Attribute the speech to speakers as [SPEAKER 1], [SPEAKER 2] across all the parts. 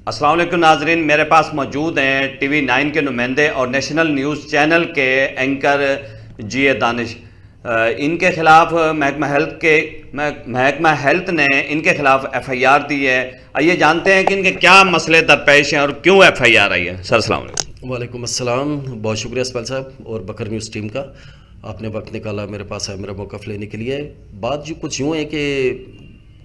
[SPEAKER 1] अस्सलाम वालेकुम नाजरीन, मेरे पास मौजूद हैं टीवी 9 के नुमाइंदे और नेशनल न्यूज़ चैनल के एंकर जी दानिश। इनके खिलाफ महकमा हेल्थ ने इनके खिलाफ FIR दी है। आइए जानते हैं कि इनके क्या मसले दरपेश हैं और क्यों FIR आई है। सर अस्सलाम वालेकुम।
[SPEAKER 2] वालेकुम अस्सलाम। बहुत शुक्रिया इसमाइल साहब और बकर न्यूज़ टीम का, आपने वक्त निकाला मेरे पास है मेरा मौक़िफ़ लेने के लिए। बात जो कुछ यूँ है कि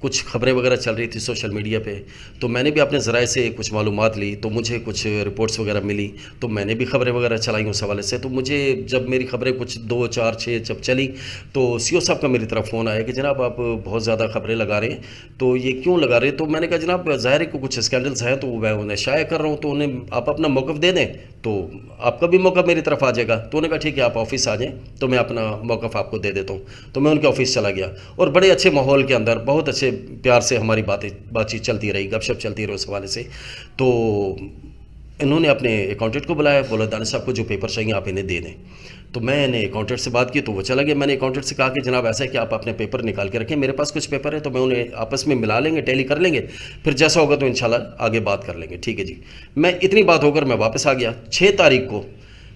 [SPEAKER 2] कुछ खबरें वगैरह चल रही थी सोशल मीडिया पे, तो मैंने भी अपने ज़राए से कुछ मालूमात ली, तो मुझे कुछ रिपोर्ट्स वगैरह मिली, तो मैंने भी खबरें वगैरह चलाई उस हवाले से। तो मुझे जब मेरी खबरें कुछ 2, 4, 6 जब चली, तो CO साहब का मेरी तरफ फ़ोन आया कि जनाब आप बहुत ज़्यादा खबरें लगा रहे हैं, तो ये क्यों लगा रहे हैं? तो मैंने कहा जनाब ज़ाहिर है कि कुछ स्कैंडल्स हैं, तो मैं उन्हें शाया कर रहा हूँ, तो उन्हें आप अपना मौक़िफ़ दे दें तो आपका भी मौका मेरी तरफ आ जाएगा। तो उन्होंने कहा ठीक है, आप ऑफ़िस आ जाएँ तो मैं अपना मौक़िफ़ आपको दे देता हूँ। तो मैं उनके ऑफ़िस चला गया और बड़े अच्छे माहौल के अंदर बहुत अच्छे प्यार से हमारी बातचीत चलती रही, गपशप चलती रही उस हवाले से। तो इन्होंने अपने अकाउंटेंट को बुलाया, बोला दानिश साहब को जो पेपर चाहिए आप इन्हें दे दें। तो मैंने अकाउंटेंट से बात की तो वो चला गया। मैंने अकाउंटेंट से कहा कि जनाब ऐसा है कि आप अपने पेपर निकाल के रखें, मेरे पास कुछ पेपर है, तो मैं उन्हें आपस में मिला लेंगे, टैली कर लेंगे, फिर जैसा होगा तो इंशाल्लाह आगे बात कर लेंगे। ठीक है जी। मैं इतनी बात होकर मैं वापस आ गया। 6 तारीख को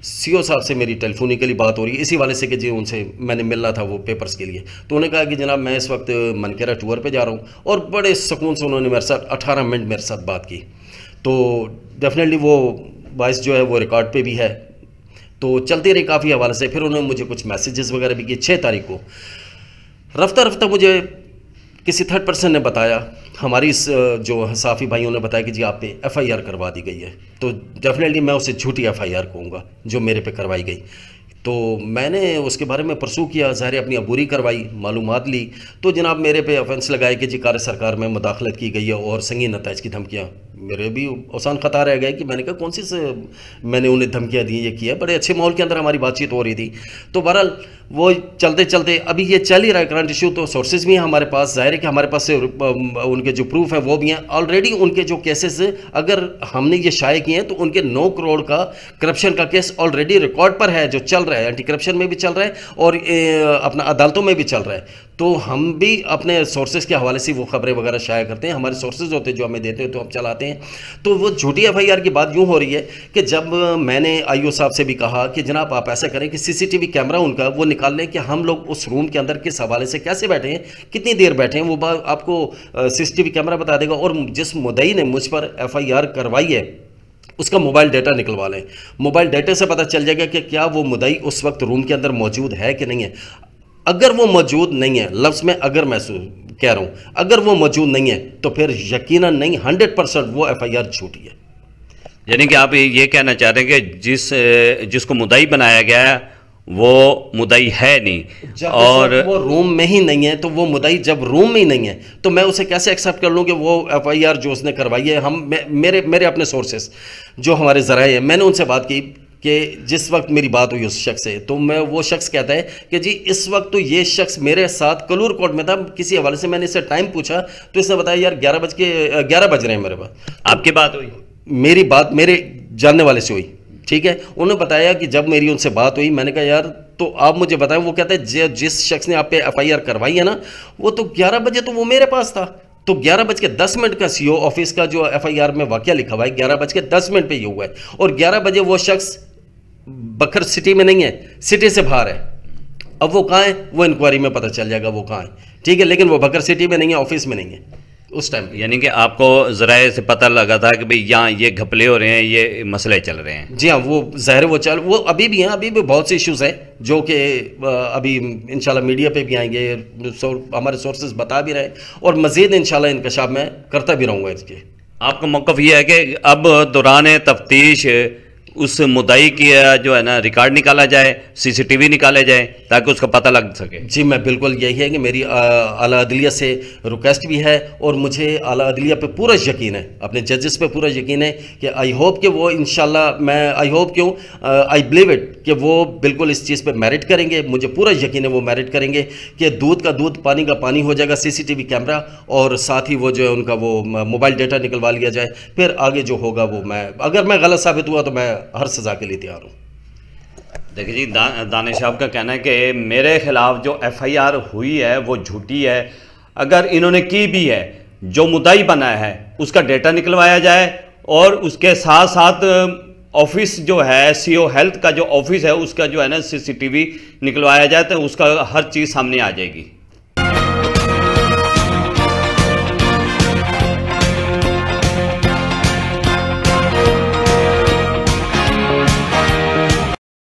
[SPEAKER 2] CO साहब से मेरी टेलीफोनिकली बात हो रही है इसी वाले से कि जी उनसे मैंने मिलना था वो पेपर्स के लिए। तो उन्होंने कहा कि जनाब मैं इस वक्त मनकेरा टूर पे जा रहा हूँ, और बड़े सुकून से उन्होंने मेरे साथ 18 मिनट मेरे साथ बात की। तो डेफिनेटली वो वॉइस जो है वो रिकॉर्ड पे भी है, तो चलती रही काफ़ी हवाले से। फिर उन्होंने मुझे कुछ मैसेजेस वगैरह भी किए 6 तारीख को। रफ्ता रफ्ता मुझे किसी थर्ड पर्सन ने बताया, हमारी इस जो सहाफ़ी भाइयों ने बताया कि जी आप पे FIR करवा दी गई है। तो डेफिनेटली मैं उसे झूठी FIR कहूँगा जो मेरे पे करवाई गई। तो मैंने उसके बारे में परसू किया, ज़ाहिर अपनी अबूरी करवाई, मालूमात ली, तो जनाब मेरे पे ऑफेंस लगाए कि जी कार्य सरकार में मुदाखलत की गई है और संगीन नताइज की धमकियाँ। मेरे भी आसान ख़ता रह गए कि मैंने कहा कौन सी से मैंने उन्हें धमकियाँ दी, ये किया। बड़े अच्छे माहौल के अंदर हमारी बातचीत हो रही थी। तो बहरहाल वो चलते चलते अभी ये चल ही रहा है करंट इशू। तो सोर्सेज भी हैं हमारे पास, ज़ाहिर है कि हमारे पास से उनके जो प्रूफ है वो भी हैं। ऑलरेडी उनके जो केसेस अगर हमने ये शाये किए हैं तो उनके 9 करोड़ का करप्शन का केस ऑलरेडी रिकॉर्ड पर है, जो चल रहा है, एंटी करप्शन में भी चल रहा है और अपना अदालतों में भी चल रहा है। तो हम भी अपने सोर्सेज के हवाले से वो खबरें वगैरह शाया करते हैं, हमारे सोर्सेज होते हैं जो हमें देते हैं तो हम चलाते हैं। तो वो झूठी FIR की बात यूँ हो रही है कि जब मैंने IO साहब से भी कहा कि जनाब आप ऐसा करें कि CCTV कैमरा उनका वो निकाल लें कि हम लोग उस रूम के अंदर किस हवाले से कैसे बैठे हैं, कितनी देर बैठे हैं, वो बात आपको CCTV कैमरा बता देगा। और जिस मुद्दई ने मुझ पर FIR करवाई है उसका मोबाइल डाटा निकलवा लें। मोबाइल डाटा से पता चल जाएगा कि क्या वो मुद्दई उस वक्त रूम के अंदर मौजूद है कि नहीं है। अगर वो मौजूद नहीं है, लफ्ज़ में अगर मैं कह रहा हूँ, अगर वो मौजूद नहीं है तो फिर यकीनन नहीं 100% वो FIR झूठी है।
[SPEAKER 1] यानी कि आप ये कहना चाह रहे हैं कि जिसको मुद्दई बनाया गया है वो मुद्दई है नहीं, और
[SPEAKER 2] वो रूम में ही नहीं है, तो वो मुद्दई जब रूम में ही नहीं है तो मैं उसे कैसे एक्सेप्ट कर लूँ कि वो FIR जो उसने करवाई है। मेरे अपने सोर्सेस जो हमारे ज़राए हैं, मैंने उनसे बात की कि जिस वक्त मेरी बात हुई उस शख्स से, तो मैं वो शख्स कहता है कि जी इस वक्त तो ये शख्स मेरे साथ कलूर कोर्ट में था। किसी हवाले से मैंने इससे टाइम पूछा तो इसने बताया यार 11 बज रहे हैं मेरे पास।
[SPEAKER 1] आपकी बात हुई?
[SPEAKER 2] मेरी बात मेरे जानने वाले से हुई, ठीक है। उन्होंने बताया कि जब मेरी उनसे बात हुई, मैंने कहा यार तो आप मुझे बताएं। वो कहते हैं जिस शख्स ने आप पे FIR करवाई है ना, वो तो 11 बजे तो वो मेरे पास था। तो 11:10 का CO ऑफिस का जो FIR में वाकया लिखा हुआ है 11:10 पे ये हुआ है, और 11 बजे वो शख्स बकर सिटी में नहीं है, सिटी से बाहर है। अब वो कहाँ है वो इंक्वायरी में पता चल जाएगा वो कहाँ है, ठीक है। लेकिन वो बकर सिटी में नहीं है, ऑफिस में नहीं है उस टाइम।
[SPEAKER 1] यानी कि आपको ज़राए से पता लगा था कि भाई यहाँ ये घपले हो रहे हैं, ये मसले चल रहे हैं।
[SPEAKER 2] जी हाँ, वो ज़ाहिर वो अभी भी हैं, अभी भी बहुत से इश्यूज़ हैं जो कि अभी इंशाल्लाह मीडिया पे भी आएंगे, हमारे सोर्सेज बता भी रहे हैं और मज़ीद इंशाल्लाह इंकशाफ मैं करता भी रहूँगा इसके।
[SPEAKER 1] आपका मौक़िफ़ ये है कि अब दौरान तफ्तीश उस मुद्दई की जो है ना रिकॉर्ड निकाला जाए, CCTV निकाले जाए ताकि उसका पता लग सके।
[SPEAKER 2] जी मैं बिल्कुल यही है कि मेरी आला अदलिया से रिक्वेस्ट भी है और मुझे आला अदलिया पे पूरा यकीन है, अपने जजेस पे पूरा यकीन है कि आई होप कि वो इंशाल्लाह, मैं आई होप क्यों आई बिलीव इट कि वो बिल्कुल इस चीज़ पे मेरिट करेंगे। मुझे पूरा यकीन है वो मेरिट करेंगे कि दूध का दूध पानी का पानी हो जाएगा। CCTV कैमरा और साथ ही वो जो है उनका वो मोबाइल डाटा निकलवा लिया जाए, फिर आगे जो होगा वो अगर मैं गलत साबित हुआ तो मैं हर सज़ा के लिए तैयार हूँ।
[SPEAKER 1] देखिए जी, दानिश साहब का कहना है कि मेरे खिलाफ जो FIR हुई है वो झूठी है। अगर इन्होंने की भी है, जो मुद्दाई बना है उसका डेटा निकलवाया जाए और उसके साथ साथ ऑफिस जो है सीओ हेल्थ का जो ऑफिस है उसका जो है ना CCTV निकलवाया जाए तो उसका हर चीज़ सामने आ जाएगी।